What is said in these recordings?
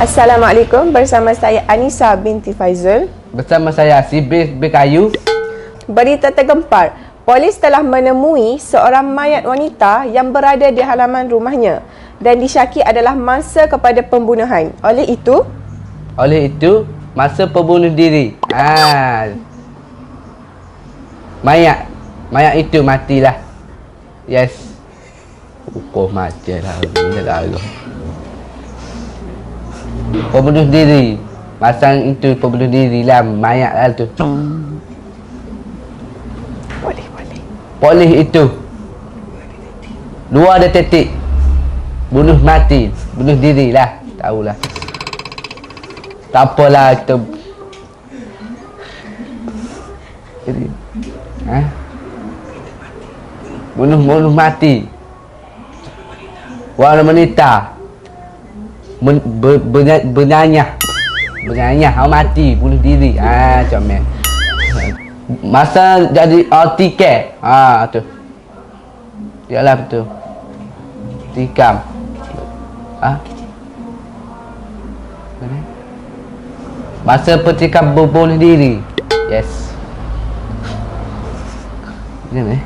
Assalamualaikum, bersama saya Anissa binti Faizul. Bersama saya Sibir Bekayu. Berita tergempar, polis telah menemui seorang mayat wanita yang berada di halaman rumahnya dan disyaki adalah mangsa kepada pembunuhan. Oleh itu, masa pembunuh diri. Mayat itu matilah. Yes. Hukum mati lah. Pembunuh diri. Masa itu pembunuh diri lah. Mayat lah tu. Polis itu. Dua detektif. Bunuh mati. Bunuh diri lah. Tahulah. Tak apalah kita. Jadi. Bunuh mati. Wanita. Bernyanyi, awak mati, bunuh diri. Comel. Masa jadi tiket. Tu. Yalah betul. Tikam. Masa petikam bunuh diri. Yes. Ni.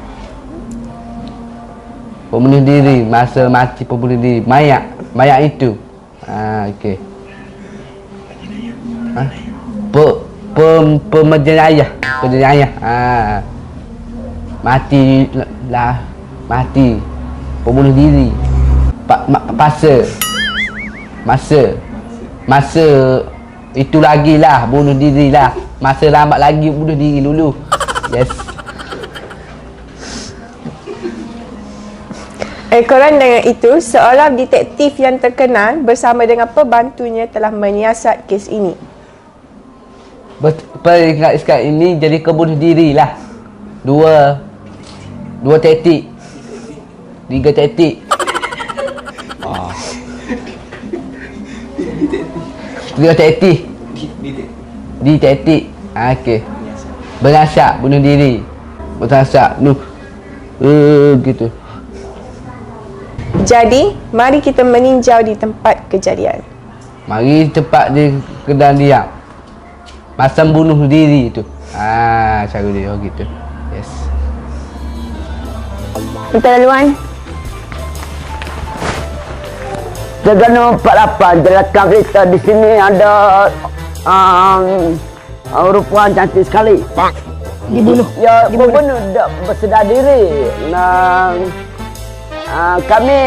Pembunuh diri, masa mati pembunuh diri. Mayat itu. Okey. Pemerjayah. Mati lah. Mati. Pembunuh diri. Masa itu lagi lah. Bunuh diri lah. Masa lambat lagi bunuh diri dulu. Yes. Ekoran dengan itu, seorang detektif yang terkenal bersama dengan pembantunya telah menyiasat kes ini. Peringkat ini jadi kebunuh diri lah. Dua detektif. 3 detektif. Detektif. Okey. Bernasihat bunuh diri. Bernasihat gitu. Jadi, mari kita meninjau di tempat kejadian. Mari tempat dia kedai dia. Masa bunuh diri tu. Cara dia gitu. Yes. Kita laluan. Terengganu 48 belakang kita di sini ada perempuan cantik sekali. Dibunuh. Ya, dibunuh bersedar diri. Kami